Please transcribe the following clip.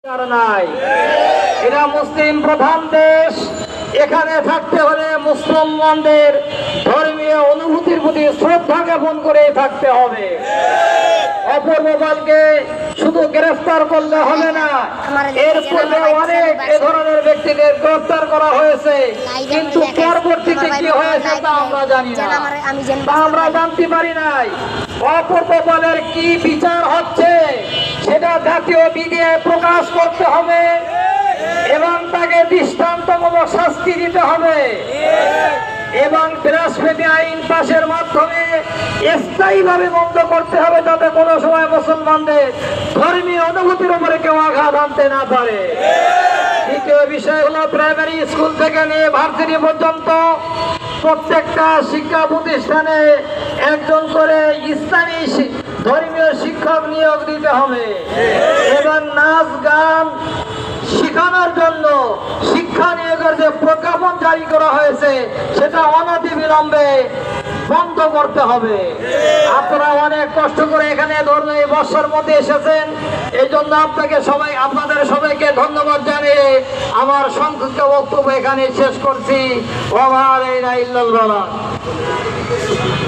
নাই। এটা মুসলিম প্রধান দেশ। এখানে থাকতে হলে মুসলমানদের ধর্মীয় অনুভূতির প্রতি শ্রদ্ধা জ্ঞাপন করে থাকতে হবে। অপূর্বপালকে শুধু গ্রেফতার করলে হবে না, এর পূর্বে অনেক এ ধরনের ব্যক্তিদের গ্রেফতার করা হয়েছে, কিন্তু পরবর্তীতে কি হয়েছে তা আমরা জানি না, তা আমরা জানতে পারি নাই। অপূর্বপালের কি বিচার হচ্ছে সেটা জাতীয় মিডিয়ায় প্রকাশ করতে হবে এবং তাকে দৃষ্টান্তমূলক শাস্তি দিতে হবে এবং প্রেসফ্রিডি আইন পাশের মাধ্যমে স্থায়ীভাবে বন্ধ করতে হবে, যাতে কোনো সময় মুসলমানদের ধর্মীয় অনুভূতির উপরে কেউ আঘাত আনতে না পারে। দ্বিতীয় বিষয় হলো প্রাইমারি স্কুল থেকে নিয়ে ভার্সিটি পর্যন্ত প্রত্যেকটা শিক্ষা প্রতিষ্ঠানে একজন করে ইসলামী ধর্মীয় শিক্ষক নিয়োগ দিতে হবে এবং নাচ গান শিখানোর জন্য শিক্ষা নিয়োগের যে প্রজ্ঞাপন জারি করা হয়েছে সেটা অনতিবিলম্বে বন্ধ করতে হবে। আপনারা অনেক কষ্ট করে এখানে ধরুন এই বর্ষার মধ্যে এসেছেন, এই জন্য আপনাদের সবাইকে ধন্যবাদ জানিয়ে আমার সংক্ষিপ্ত বক্তব্য এখানে শেষ করছি। ওয়া মা আলাইনা ইল্লাল বালাগ।